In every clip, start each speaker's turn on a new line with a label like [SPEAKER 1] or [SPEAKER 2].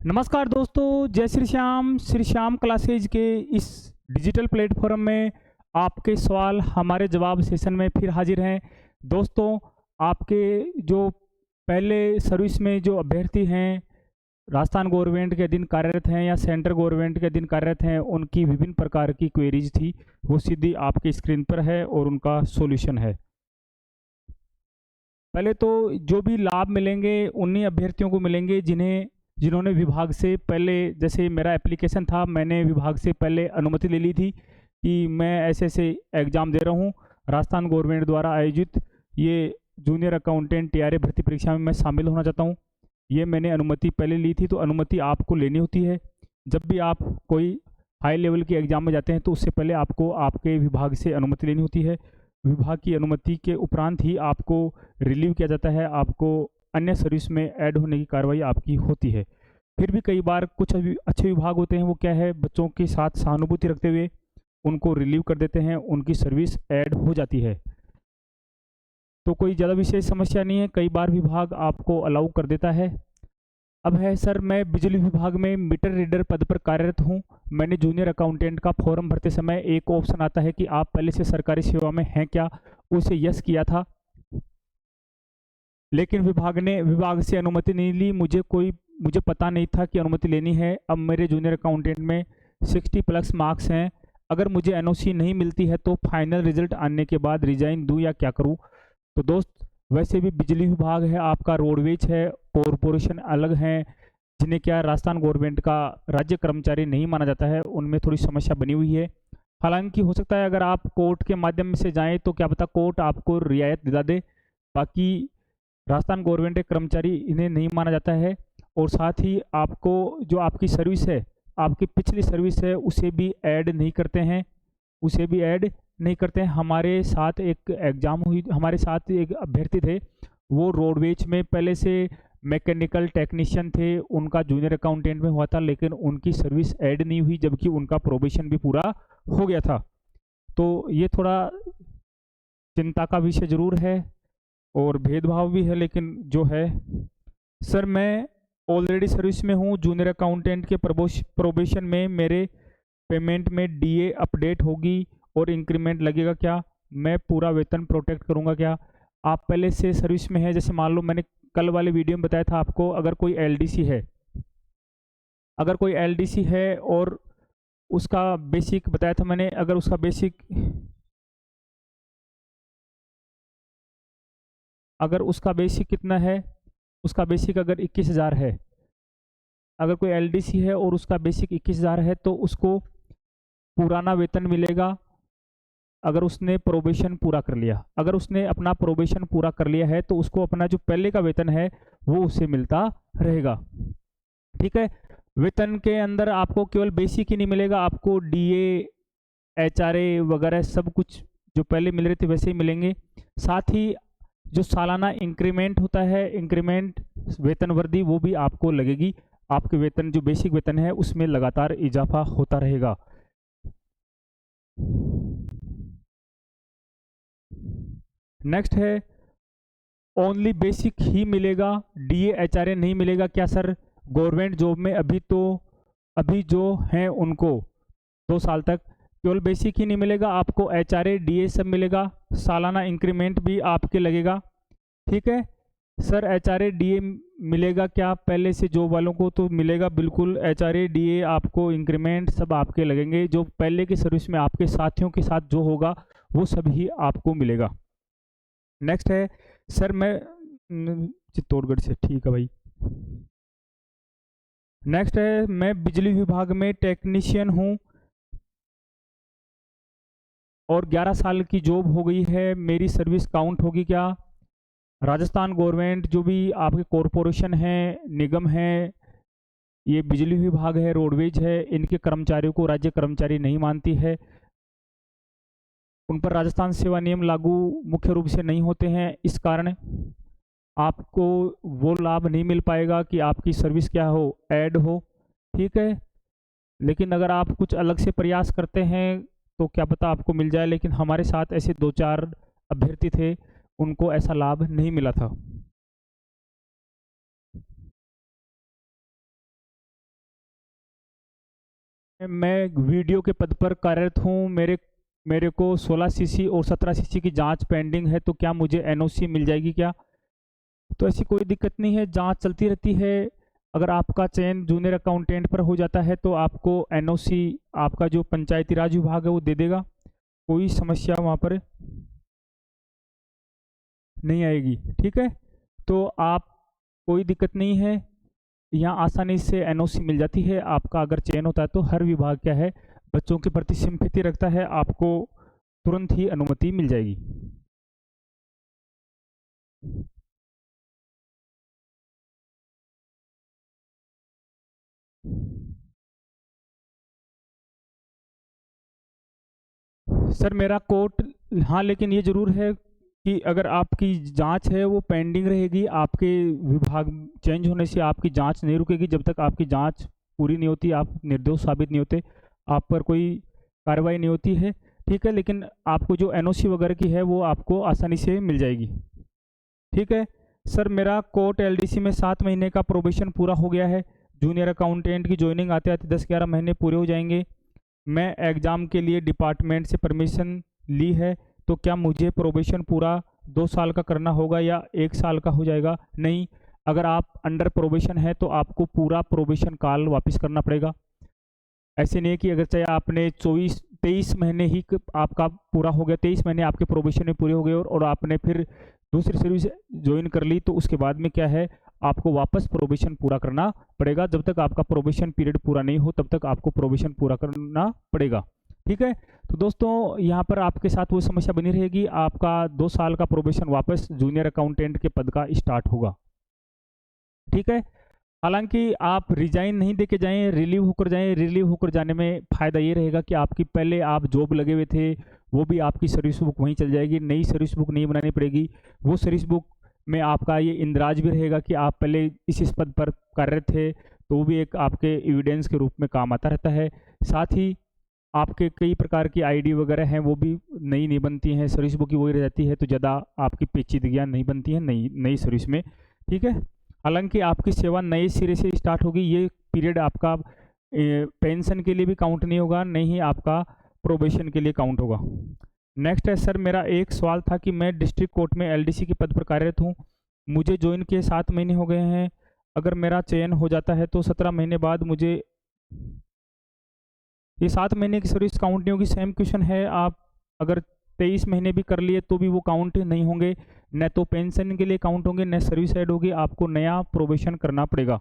[SPEAKER 1] नमस्कार दोस्तों, जय श्री श्याम क्लासेज के इस डिजिटल प्लेटफॉर्म में आपके सवाल हमारे जवाब सेशन में फिर हाजिर हैं। दोस्तों, आपके जो पहले सर्विस में जो अभ्यर्थी हैं, राजस्थान गवर्नमेंट के अधीन कार्यरत हैं या सेंट्रल गवर्नमेंट के अधीन कार्यरत हैं, उनकी विभिन्न प्रकार की क्वेरीज थी, वो सीधी आपके स्क्रीन पर है और उनका सॉल्यूशन है। पहले तो जो भी लाभ मिलेंगे उन्हीं अभ्यर्थियों को मिलेंगे जिन्होंने विभाग से पहले, जैसे मेरा एप्लीकेशन था, मैंने विभाग से पहले अनुमति ले ली थी कि मैं ऐसे ऐसे एग्ज़ाम दे रहा हूँ, राजस्थान गवर्नमेंट द्वारा आयोजित ये जूनियर अकाउंटेंट टीआरए भर्ती परीक्षा में मैं शामिल होना चाहता हूँ। ये मैंने अनुमति पहले ली थी, तो अनुमति आपको लेनी होती है। जब भी आप कोई हाई लेवल के एग्ज़ाम में जाते हैं तो उससे पहले आपको आपके विभाग से अनुमति लेनी होती है। विभाग की अनुमति के उपरांत ही आपको रिलीव किया जाता है, आपको अन्य सर्विस में ऐड होने की कार्रवाई आपकी होती है। फिर भी कई बार कुछ अच्छे विभाग होते हैं, वो क्या है, बच्चों के साथ सहानुभूति रखते हुए उनको रिलीव कर देते हैं, उनकी सर्विस ऐड हो जाती है। तो कोई ज़्यादा विशेष समस्या नहीं है, कई बार विभाग आपको अलाउ कर देता है। अब है सर, मैं बिजली विभाग में मीटर रीडर पद पर कार्यरत हूँ। मैंने जूनियर अकाउंटेंट का फॉर्म भरते समय एक ऑप्शन आता है कि आप पहले से सरकारी सेवा में हैं क्या, उसे यस किया था, लेकिन विभाग से अनुमति नहीं ली। मुझे पता नहीं था कि अनुमति लेनी है। अब मेरे जूनियर अकाउंटेंट में 60+ मार्क्स हैं। अगर मुझे एनओसी नहीं मिलती है तो फाइनल रिजल्ट आने के बाद रिजाइन दूं या क्या करूं? तो दोस्त, वैसे भी बिजली विभाग है आपका, रोडवेज है, कॉरपोरेशन अलग हैं, जिन्हें क्या राजस्थान गवर्नमेंट का राज्य कर्मचारी नहीं माना जाता है, उनमें थोड़ी समस्या बनी हुई है। हालांकि हो सकता है अगर आप कोर्ट के माध्यम से जाएं तो क्या पता कोर्ट आपको रियायत दिला दे। बाकी राजस्थान गवर्नमेंट के कर्मचारी इन्हें नहीं माना जाता है। और साथ ही आपको जो आपकी सर्विस है, आपकी पिछली सर्विस है, उसे भी ऐड नहीं करते हैं। हमारे साथ एक अभ्यर्थी थे, वो रोडवेज में पहले से मैकेनिकल टेक्नीशियन थे, उनका जूनियर अकाउंटेंट में हुआ था, लेकिन उनकी सर्विस ऐड नहीं हुई, जबकि उनका प्रोबेशन भी पूरा हो गया था। तो ये थोड़ा चिंता का विषय जरूर है और भेदभाव भी है, लेकिन जो है सर, मैं ऑलरेडी सर्विस में हूँ। जूनियर अकाउंटेंट के प्रोबेशन में मेरे पेमेंट में डीए अपडेट होगी और इंक्रीमेंट लगेगा क्या? मैं पूरा वेतन प्रोटेक्ट करूँगा क्या? आप पहले से सर्विस में हैं, जैसे मान लो मैंने कल वाले वीडियो में बताया था आपको, अगर कोई एलडीसी है और उसका बेसिक बताया था मैंने, अगर उसका बेसिक कितना है, उसका बेसिक अगर 21,000 है, अगर कोई एलडीसी है और उसका बेसिक 21,000 है तो उसको पुराना वेतन मिलेगा अगर उसने प्रोबेशन पूरा कर लिया। अगर उसने अपना प्रोबेशन पूरा कर लिया है तो उसको अपना जो पहले का वेतन है वो उससे मिलता रहेगा। ठीक है, वेतन के अंदर आपको केवल बेसिक ही नहीं मिलेगा, आपको डीए, एचआरए वगैरह सब कुछ जो पहले मिल रहे थे वैसे ही मिलेंगे। साथ ही जो सालाना इंक्रीमेंट होता है, इंक्रीमेंट वेतन वृद्धि, वो भी आपको लगेगी। आपके वेतन जो बेसिक वेतन है उसमें लगातार इजाफा होता रहेगा। नेक्स्ट है, ओनली बेसिक ही मिलेगा, डीए एचआरए नहीं मिलेगा क्या सर? गवर्नमेंट जॉब में अभी जो हैं उनको 2 साल तक केवल बेसिक ही नहीं मिलेगा, आपको एचआरए डीए सब मिलेगा, सालाना इंक्रीमेंट भी आपके लगेगा। ठीक है सर, एचआरए डीए मिलेगा क्या? पहले से जॉब वालों को तो मिलेगा बिल्कुल, एचआरए डीए आपको इंक्रीमेंट सब आपके लगेंगे। जो पहले की सर्विस में आपके साथियों के साथ जो होगा वो सब ही आपको मिलेगा। नेक्स्ट है सर, मैं चित्तौड़गढ़ से, ठीक है भाई। नेक्स्ट है, मैं बिजली विभाग में टेक्नीशियन हूँ और 11 साल की जॉब हो गई है, मेरी सर्विस काउंट होगी क्या? राजस्थान गवर्नमेंट जो भी आपके कॉरपोरेशन है, निगम है, ये बिजली विभाग है, रोडवेज है, इनके कर्मचारियों को राज्य कर्मचारी नहीं मानती है। उन पर राजस्थान सेवा नियम लागू मुख्य रूप से नहीं होते हैं, इस कारण आपको वो लाभ नहीं मिल पाएगा कि आपकी सर्विस क्या हो, ऐड हो। ठीक है, लेकिन अगर आप कुछ अलग से प्रयास करते हैं तो क्या पता आपको मिल जाए, लेकिन हमारे साथ ऐसे 2-4 अभ्यर्थी थे, उनको ऐसा लाभ नहीं मिला था। मैं वीडियो के पद पर कार्यरत हूँ। मेरे मेरे को 16 सीसी और 17 सीसी की जांच पेंडिंग है, तो क्या मुझे एनओसी मिल जाएगी क्या? तो ऐसी कोई दिक्कत नहीं है, जांच चलती रहती है। अगर आपका चयन जूनियर अकाउंटेंट पर हो जाता है तो आपको एनओसी आपका जो पंचायती राज विभाग है वो दे देगा। कोई समस्या वहाँ पर नहीं आएगी। ठीक है, तो आप, कोई दिक्कत नहीं है, यहाँ आसानी से एनओसी मिल जाती है। आपका अगर चयन होता है तो हर विभाग क्या है, बच्चों के प्रति सिंपैथी रखता है, आपको तुरंत ही अनुमति मिल जाएगी। सर मेरा कोर्ट, हाँ, लेकिन ये जरूर है कि अगर आपकी जांच है वो पेंडिंग रहेगी, आपके विभाग चेंज होने से आपकी जांच नहीं रुकेगी जब तक आपकी जांच पूरी नहीं होती, आप निर्दोष साबित नहीं होते, आप पर कोई कार्रवाई नहीं होती है। ठीक है, लेकिन आपको जो एनओसी वगैरह की है वो आपको आसानी से मिल जाएगी। ठीक है सर, मेरा कोर्ट एलडीसी में 7 महीने का प्रोबेशन पूरा हो गया है। जूनियर अकाउंटेंट की ज्वाइनिंग आते आते 10-11 महीने पूरे हो जाएंगे। मैं एग्ज़ाम के लिए डिपार्टमेंट से परमिशन ली है, तो क्या मुझे प्रोबेशन पूरा 2 साल का करना होगा या 1 साल का हो जाएगा? नहीं, अगर आप अंडर प्रोबेशन है तो आपको पूरा प्रोबेशन काल वापस करना पड़ेगा। ऐसे नहीं है कि अगर चाहे आपने 23 महीने ही आपका पूरा हो गया, 23 महीने आपके प्रोबेशन में पूरे हो गए और आपने फिर दूसरी सर्विस ज्वाइन कर ली, तो उसके बाद में क्या है, आपको वापस प्रोबेशन पूरा करना पड़ेगा। जब तक आपका प्रोबेशन पीरियड पूरा नहीं हो तब तक आपको प्रोबेशन पूरा करना पड़ेगा। ठीक है, तो दोस्तों यहाँ पर आपके साथ वो समस्या बनी रहेगी, आपका 2 साल का प्रोबेशन वापस जूनियर अकाउंटेंट के पद का स्टार्ट होगा। ठीक है, हालांकि आप रिजाइन नहीं देके जाएं, रिलीव होकर जाएं। रिलीव होकर जाने में फ़ायदा ये रहेगा कि आपकी पहले आप जॉब लगे हुए थे वो भी आपकी सर्विस बुक वहीं चल जाएगी, नई सर्विस बुक नहीं बनानी पड़ेगी। वो सर्विस बुक में आपका ये इंदिराज भी रहेगा कि आप पहले इस पद पर कार्यरत थे, तो वो भी एक आपके एविडेंस के रूप में काम आता रहता है। साथ ही आपके कई प्रकार की आईडी वगैरह हैं वो भी नई नहीं बनती हैं, सर्विस बुक की वही रह जाती है, तो ज़्यादा आपकी पेचीदगियाँ नहीं बनती हैं नई नई सर्विस में। ठीक है, हालांकि आपकी सेवा नए सिरे से स्टार्ट होगी। ये पीरियड आपका पेंशन के लिए भी काउंट नहीं होगा, नहीं ही आपका प्रोबेशन के लिए काउंट होगा। नेक्स्ट है सर, मेरा एक सवाल था कि मैं डिस्ट्रिक्ट कोर्ट में एलडीसी के पद पर कार्यरत हूँ, मुझे ज्वाइन किए 7 महीने हो गए हैं। अगर मेरा चयन हो जाता है तो 17 महीने बाद मुझे ये 7 महीने की सर्विस काउंट नहीं होगी। सेम क्वेश्चन है, आप अगर 23 महीने भी कर लिए तो भी वो काउंट नहीं होंगे, न तो पेंशन के लिए काउंट होंगे न सर्विस ऐड होगी, आपको नया प्रोबेशन करना पड़ेगा।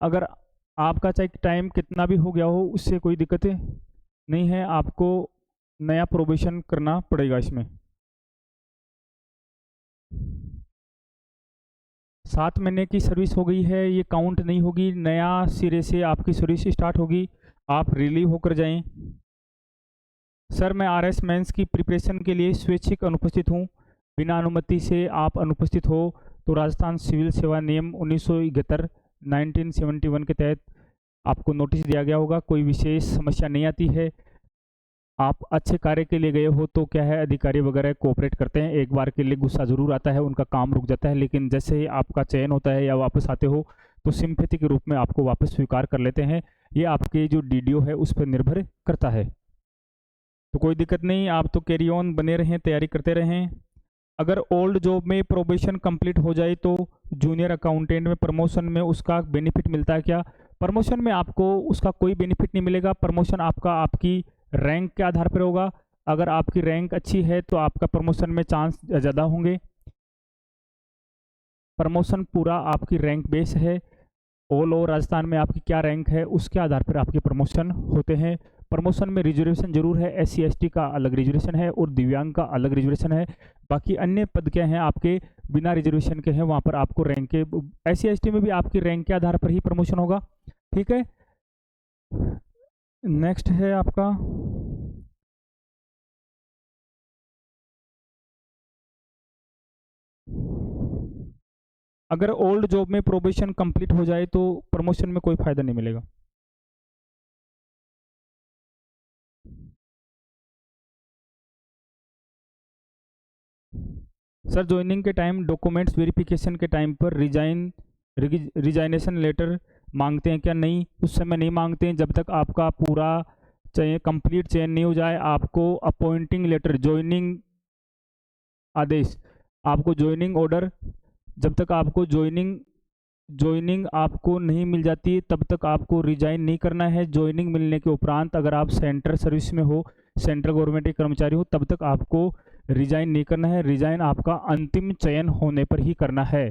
[SPEAKER 1] अगर आपका चाहे टाइम कितना भी हो गया हो उससे कोई दिक्कतें नहीं है, आपको नया प्रोबेशन करना पड़ेगा। इसमें 7 महीने की सर्विस हो गई है, ये काउंट नहीं होगी, नया सिरे से आपकी सर्विस स्टार्ट होगी, आप रिलीव होकर जाएं। सर मैं आरएस मेंस की प्रिपरेशन के लिए स्वैच्छिक अनुपस्थित हूँ। बिना अनुमति से आप अनुपस्थित हो तो राजस्थान सिविल सेवा नियम 1971 1971 के तहत आपको नोटिस दिया गया होगा। कोई विशेष समस्या नहीं आती है, आप अच्छे कार्य के लिए गए हो तो क्या है, अधिकारी वगैरह कोऑपरेट करते हैं। एक बार के लिए गुस्सा ज़रूर आता है, उनका काम रुक जाता है, लेकिन जैसे ही आपका चयन होता है या वापस आते हो तो सिंपैथी के रूप में आपको वापस स्वीकार कर लेते हैं। ये आपके जो डीडीओ है उस पर निर्भर करता है, तो कोई दिक्कत नहीं, आप तो कैरी ऑन बने रहें, तैयारी करते रहें। अगर ओल्ड जॉब में प्रोबेशन कंप्लीट हो जाए तो जूनियर अकाउंटेंट में प्रमोशन में उसका बेनिफिट मिलता है क्या? प्रमोशन में आपको उसका कोई बेनिफिट नहीं मिलेगा। प्रमोशन आपका आपकी रैंक के आधार पर होगा। अगर आपकी रैंक अच्छी है तो आपका प्रमोशन में चांस ज़्यादा होंगे। प्रमोशन पूरा आपकी रैंक बेस है। ऑल ओवर राजस्थान में आपकी क्या रैंक है उसके आधार पर आपके प्रमोशन होते हैं। प्रमोशन में रिजर्वेशन जरूर है, एस सी एस टी का अलग रिजर्वेशन है और दिव्यांग का अलग रिजर्वेशन है। बाकी अन्य पद क्या हैं आपके बिना रिजर्वेशन के हैं, वहाँ पर आपको रैंक के, एस सी एस टी में भी आपकी रैंक के आधार पर ही प्रमोशन होगा। ठीक है, नेक्स्ट है आपका, अगर ओल्ड जॉब में प्रोबेशन कंप्लीट हो जाए तो प्रमोशन में कोई फ़ायदा नहीं मिलेगा। सर ज्वाइनिंग के टाइम डॉक्यूमेंट्स वेरिफिकेशन के टाइम पर रिजाइन रिजाइनेशन लेटर मांगते हैं क्या? नहीं, उस समय नहीं मांगते हैं जब तक आपका पूरा चयन कंप्लीट चयन नहीं हो जाए। आपको अपॉइंटिंग लेटर, ज्वाइनिंग आदेश, आपको ज्वाइनिंग ऑर्डर, जब तक आपको ज्वाइनिंग आपको नहीं मिल जाती तब तक आपको रिजाइन नहीं करना है। ज्वाइनिंग मिलने के उपरांत अगर आप सेंट्रल सर्विस में हो, सेंट्रल गवर्नमेंट के कर्मचारी हो, तब तक आपको रिजाइन नहीं करना है। रिजाइन आपका अंतिम चयन होने पर ही करना है।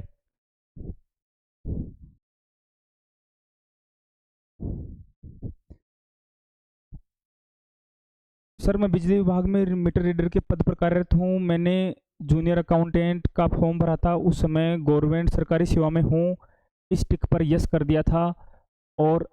[SPEAKER 1] सर, मैं बिजली विभाग में मीटर रीडर के पद पर कार्यरत हूँ। मैंने जूनियर अकाउंटेंट का फॉर्म भरा था, उस समय गवर्नमेंट सरकारी सेवा में हूँ, इस टिक पर यस कर दिया था और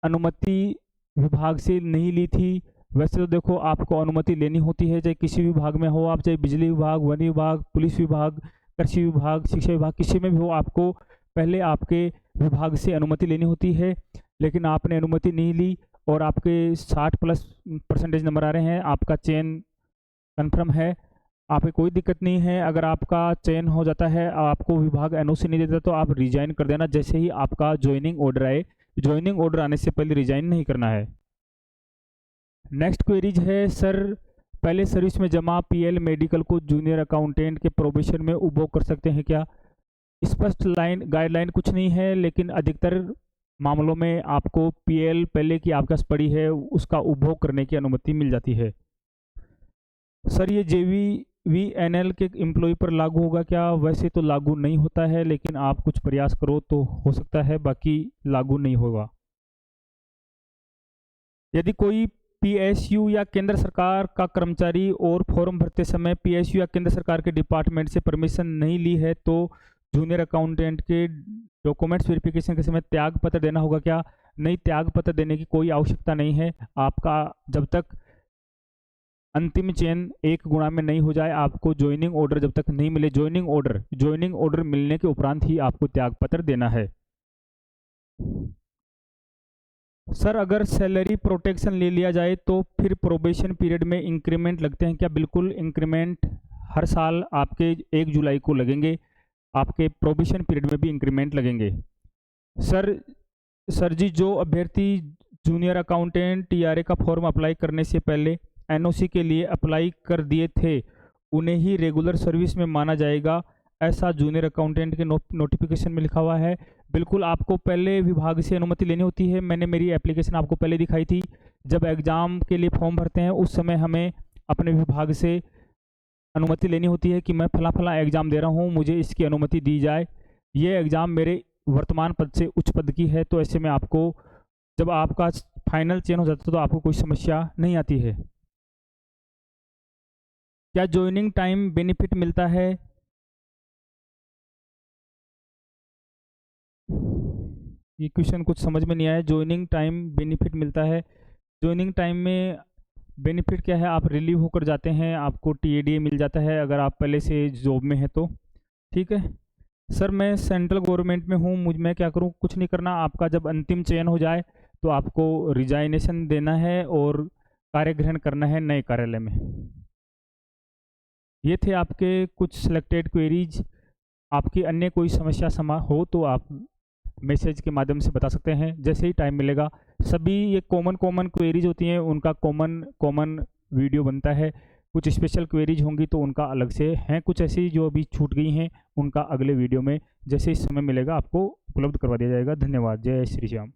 [SPEAKER 1] अनुमति विभाग से नहीं ली थी। वैसे तो देखो, आपको अनुमति लेनी होती है, चाहे किसी विभाग में हो आप, चाहे बिजली विभाग, वन विभाग, पुलिस विभाग, कृषि विभाग, शिक्षा विभाग, किसी में भी हो, आपको पहले आपके विभाग से अनुमति लेनी होती है। लेकिन आपने अनुमति नहीं ली और आपके 60+ % नंबर आ रहे हैं, आपका चयन कन्फर्म है, आपकी कोई दिक्कत नहीं है। अगर आपका चयन हो जाता है, आपको विभाग एनओसी नहीं देता, तो आप रिजाइन कर देना जैसे ही आपका ज्वाइनिंग ऑर्डर आए। ज्वाइनिंग ऑर्डर आने से पहले रिजाइन नहीं करना है। नेक्स्ट क्वेरीज है, सर पहले सर्विस में जमा पीएल मेडिकल को जूनियर अकाउंटेंट के प्रोबेशन में उपभोग कर सकते हैं क्या? स्पष्ट गाइडलाइन कुछ नहीं है, लेकिन अधिकतर मामलों में आपको पीएल पहले की आपके पास पड़ी है उसका उपभोग करने की अनुमति मिल जाती है। सर, ये JVVNL के एम्प्लॉय पर लागू होगा क्या? वैसे तो लागू नहीं होता है, लेकिन आप कुछ प्रयास करो तो हो सकता है, बाकी लागू नहीं होगा। यदि कोई PSU या केंद्र सरकार का कर्मचारी और फॉर्म भरते समय PSU या केंद्र सरकार के डिपार्टमेंट से परमिशन नहीं ली है, तो जूनियर अकाउंटेंट के डॉक्यूमेंट्स वेरिफिकेशन के समय त्याग पत्र देना होगा क्या? नहीं, त्याग पत्र देने की कोई आवश्यकता नहीं है। आपका जब तक अंतिम चयन 1 गुणा में नहीं हो जाए, आपको ज्वाइनिंग ऑर्डर जब तक नहीं मिले, ज्वाइनिंग ऑर्डर मिलने के उपरांत ही आपको त्याग पत्र देना है। सर, अगर सैलरी प्रोटेक्शन ले लिया जाए तो फिर प्रोबेशन पीरियड में इंक्रीमेंट लगते हैं क्या? बिल्कुल, इंक्रीमेंट हर साल आपके 1 जुलाई को लगेंगे, आपके प्रोबेशन पीरियड में भी इंक्रीमेंट लगेंगे। सर जी, जो अभ्यर्थी जूनियर अकाउंटेंट TRA का फॉर्म अप्लाई करने से पहले NOC के लिए अप्लाई कर दिए थे, उन्हें ही रेगुलर सर्विस में माना जाएगा, ऐसा जूनियर अकाउंटेंट के नोटिफिकेशन में लिखा हुआ है। बिल्कुल, आपको पहले विभाग से अनुमति लेनी होती है। मैंने मेरी एप्लीकेशन आपको पहले दिखाई थी। जब एग्ज़ाम के लिए फॉर्म भरते हैं उस समय हमें अपने विभाग से अनुमति लेनी होती है कि मैं फला फला एग्ज़ाम दे रहा हूँ, मुझे इसकी अनुमति दी जाए। ये एग्ज़ाम मेरे वर्तमान पद से उच्च पद की है, तो ऐसे में आपको जब आपका फाइनल चयन हो जाता है तो आपको कोई समस्या नहीं आती है। क्या ज्वाइनिंग टाइम बेनिफिट मिलता है? ये क्वेश्चन कुछ समझ में नहीं आया। ज्वाइनिंग टाइम बेनिफिट मिलता है, ज्वाइनिंग टाइम में बेनिफिट क्या है? आप रिलीव होकर जाते हैं, आपको TADA मिल जाता है अगर आप पहले से जॉब में हैं तो। ठीक है सर, मैं सेंट्रल गवर्नमेंट में हूँ, मैं क्या करूँ? कुछ नहीं करना। आपका जब अंतिम चयन हो जाए तो आपको रिजाइनेशन देना है और कार्य ग्रहण करना है नए कार्यालय में। ये थे आपके कुछ सिलेक्टेड क्वेरीज। आपकी अन्य कोई समस्या हो तो आप मैसेज के माध्यम से बता सकते हैं जैसे ही टाइम मिलेगा। सभी ये कॉमन क्वेरीज होती हैं, उनका कॉमन वीडियो बनता है। कुछ स्पेशल क्वेरीज होंगी तो उनका अलग से हैं, कुछ ऐसी जो अभी छूट गई हैं उनका अगले वीडियो में जैसे ही समय मिलेगा आपको उपलब्ध करवा दिया जाएगा। धन्यवाद। जय श्री श्याम।